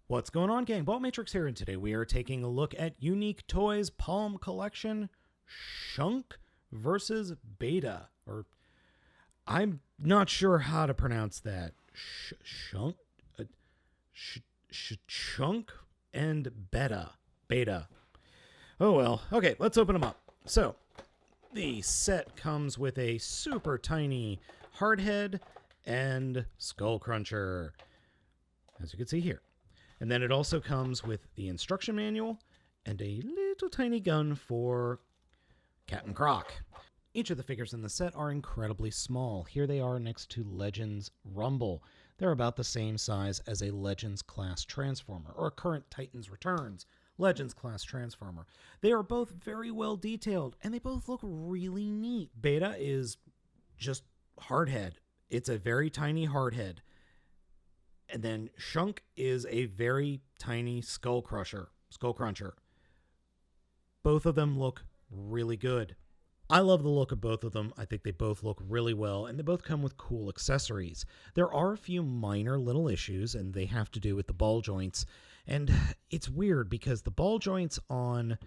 What's going on, gang? Baltmatrix here, and today we are taking a look at UniqueToys Palm Collection Schunck versus Betta. Or, I'm not sure how to pronounce that. Schunck? Schunck and Betta. Betta. Oh well. Okay, let's open them up. So, the set comes with a super tiny hardhead and skull cruncher, as you can see here. And then it also comes with the instruction manual and a little tiny gun for Captain Croc. Each of the figures in the set are incredibly small. Here they are next to Legends Rumble. They're about the same size as a Legends class Transformer, or a current Titans Returns Legends class Transformer. They are both very well detailed, and they both look really neat. Betta is just hardhead. It's a very tiny hardhead. And then Schunck is a very tiny skull cruncher. Both of them look really good. I love the look of both of them. I think they both look really well, and they both come with cool accessories. There are a few minor little issues, and they have to do with the ball joints. And it's weird because the ball joints on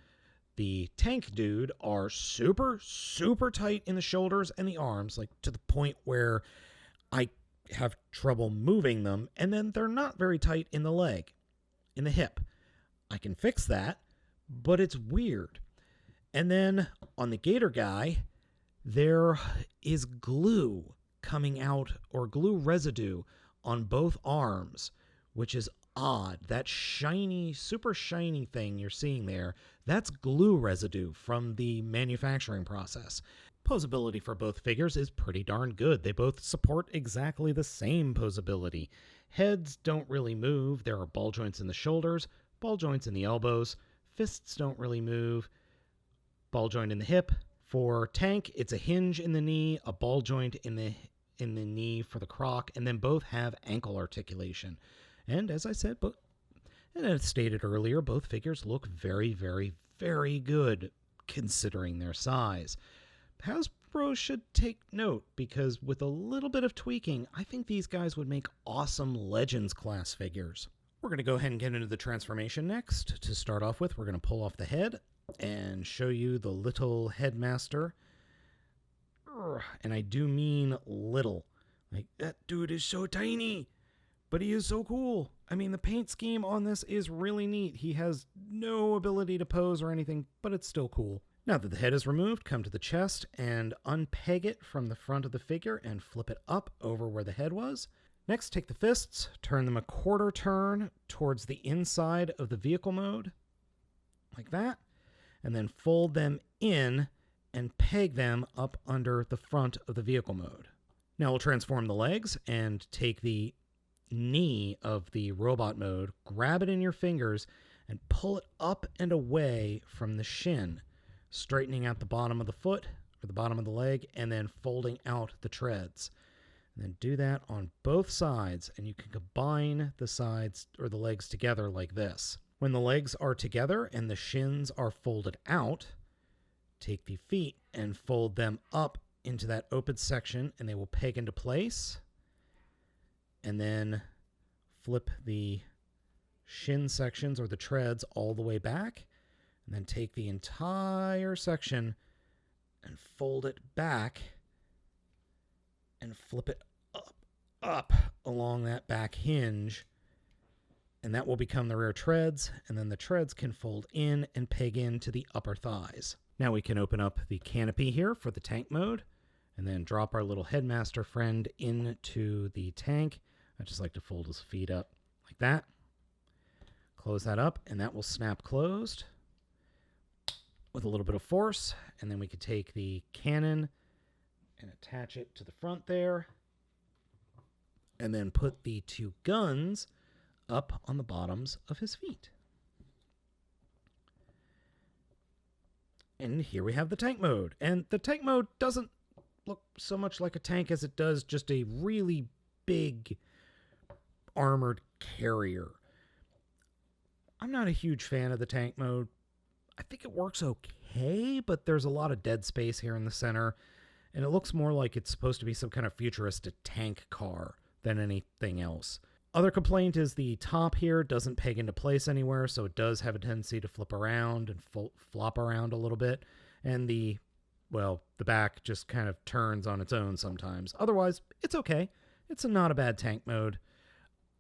the tank dude are super, super tight in the shoulders and the arms, like to the point where I have trouble moving them, and then they're not very tight in the leg, in the hip. I can fix that, but it's weird. And then on the Gator guy, there is glue coming out, or glue residue on both arms, which is odd. That shiny, super shiny thing you're seeing there, that's glue residue from the manufacturing process. Posability for both figures is pretty darn good. They both support exactly the same posability. Heads don't really move. There are ball joints in the shoulders, ball joints in the elbows. Fists don't really move. Ball joint in the hip. For Tank, it's a hinge in the knee, a ball joint in the knee for the Croc, and then both have ankle articulation. And as I said, and as stated earlier, both figures look very, very, very good considering their size. Hasbro should take note, because with a little bit of tweaking, I think these guys would make awesome Legends class figures. We're going to go ahead and get into the transformation next. To start off with, we're going to pull off the head and show you the little headmaster. And I do mean little. Like, that dude is so tiny, but he is so cool. I mean, the paint scheme on this is really neat. He has no ability to pose or anything, but it's still cool. Now that the head is removed, come to the chest and unpeg it from the front of the figure and flip it up over where the head was. Next, take the fists, turn them a quarter turn towards the inside of the vehicle mode, like that, and then fold them in and peg them up under the front of the vehicle mode. Now we'll transform the legs and take the knee of the robot mode, grab it in your fingers, and pull it up and away from the shin, straightening out the bottom of the foot, or the bottom of the leg, and then folding out the treads. And then do that on both sides, and you can combine the sides or the legs together like this. When the legs are together and the shins are folded out, take the feet and fold them up into that open section, and they will peg into place. And then flip the shin sections or the treads all the way back. And then take the entire section and fold it back and flip it up along that back hinge. And that will become the rear treads. And then the treads can fold in and peg into the upper thighs. Now we can open up the canopy here for the tank mode and then drop our little headmaster friend into the tank. I just like to fold his feet up like that. Close that up, and that will snap closed with a little bit of force, and then we could take the cannon and attach it to the front there, and then put the two guns up on the bottoms of his feet. And here we have the tank mode, and the tank mode doesn't look so much like a tank as it does just a really big armored carrier. I'm not a huge fan of the tank mode. I think it works okay, but there's a lot of dead space here in the center, and it looks more like it's supposed to be some kind of futuristic tank car than anything else. Other complaint is the top here doesn't peg into place anywhere, so it does have a tendency to flip around and flop around a little bit. And the back just kind of turns on its own sometimes. Otherwise, it's okay. It's not a bad tank mode.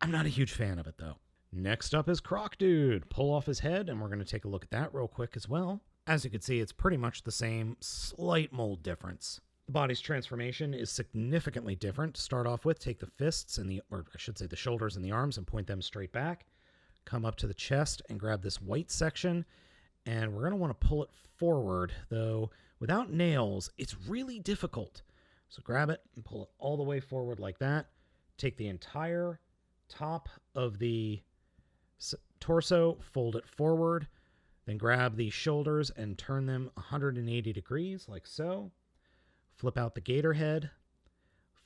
I'm not a huge fan of it, though. Next up is Croc Dude. Pull off his head, and we're going to take a look at that real quick as well. As you can see, it's pretty much the same, slight mold difference. The body's transformation is significantly different. To start off with, take the fists and the shoulders and the arms and point them straight back. Come up to the chest and grab this white section, and we're going to want to pull it forward, though without nails, it's really difficult. So grab it and pull it all the way forward like that. Take the entire top of the torso, fold it forward, then grab the shoulders and turn them 180 degrees like so. Flip out the gator head,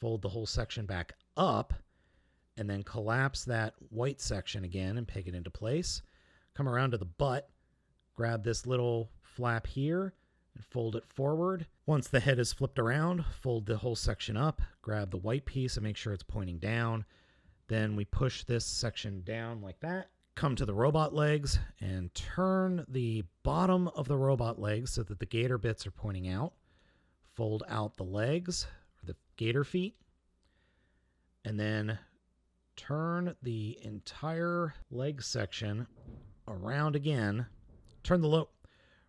fold the whole section back up, and then collapse that white section again and peg it into place. Come around to the butt, grab this little flap here, and fold it forward. Once the head is flipped around, fold the whole section up, grab the white piece and make sure it's pointing down. Then we push this section down like that. Come to the robot legs and turn the bottom of the robot legs so that the gator bits are pointing out. Fold out the legs, or the gator feet, and then turn the entire leg section around again.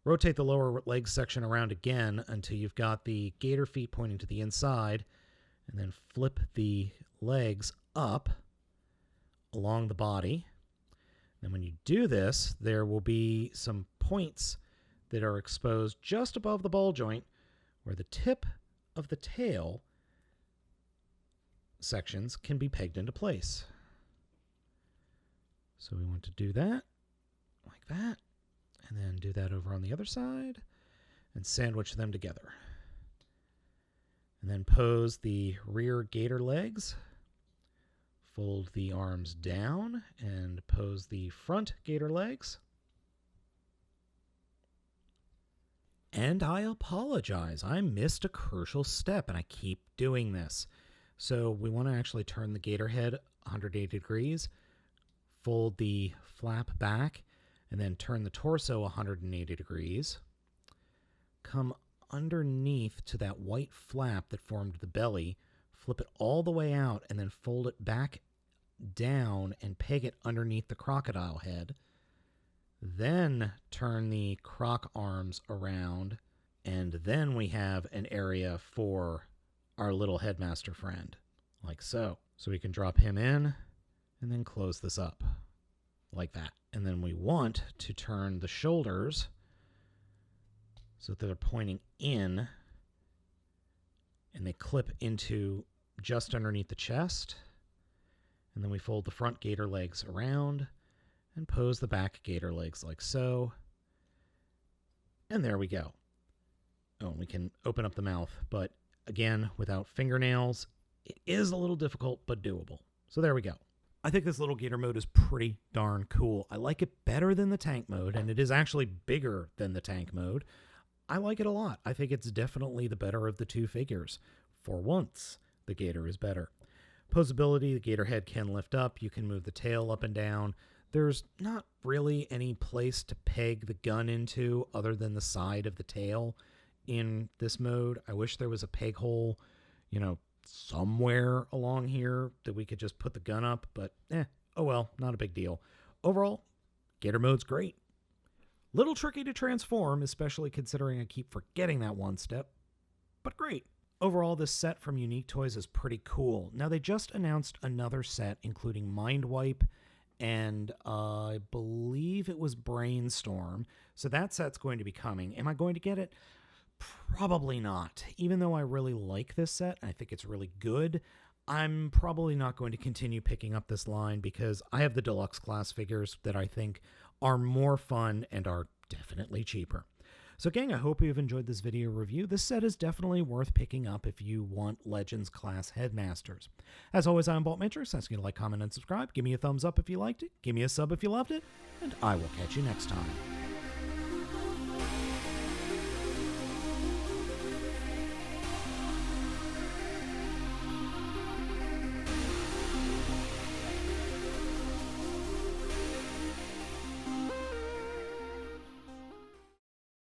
Rotate the lower leg section around again until you've got the gator feet pointing to the inside, and then flip the legs up along the body. And when you do this, there will be some points that are exposed just above the ball joint where the tip of the tail sections can be pegged into place. So we want to do that like that, and then do that over on the other side and sandwich them together. And then pose the rear gator legs, fold the arms down, and pose the front gator legs. And I apologize. I missed a crucial step, and I keep doing this. So we want to actually turn the gator head 180 degrees, fold the flap back, and then turn the torso 180 degrees. Come underneath to that white flap that formed the belly, flip it all the way out, and then fold it back down and peg it underneath the crocodile head. Then turn the croc arms around, and then we have an area for our little headmaster friend, like so. So we can drop him in and then close this up like that. And then we want to turn the shoulders so that they're pointing in and they clip into just underneath the chest. And then we fold the front gator legs around and pose the back gator legs like so. And there we go. Oh, we can open up the mouth, but again, without fingernails, it is a little difficult, but doable. So there we go. I think this little gator mode is pretty darn cool. I like it better than the tank mode, and it is actually bigger than the tank mode. I like it a lot. I think it's definitely the better of the two figures. For once, the gator is better. Posability, the gator head can lift up. You can move the tail up and down. There's not really any place to peg the gun into other than the side of the tail in this mode. I wish there was a peg hole, somewhere along here that we could just put the gun up, but oh well, not a big deal. Overall, gator mode's great. Little tricky to transform, especially considering I keep forgetting that one step, but great. Overall, this set from UniqueToys is pretty cool. Now, they just announced another set, including Mind Wipe, and I believe it was Brainstorm. So that set's going to be coming. Am I going to get it? Probably not. Even though I really like this set, I think it's really good, I'm probably not going to continue picking up this line because I have the deluxe class figures that I think are more fun and are definitely cheaper. So gang, I hope you've enjoyed this video review. This set is definitely worth picking up if you want Legends class headmasters. As always, I'm Baltmatrix, asking you to like, comment, and subscribe. Give me a thumbs up if you liked it, give me a sub if you loved it, and I will catch you next time.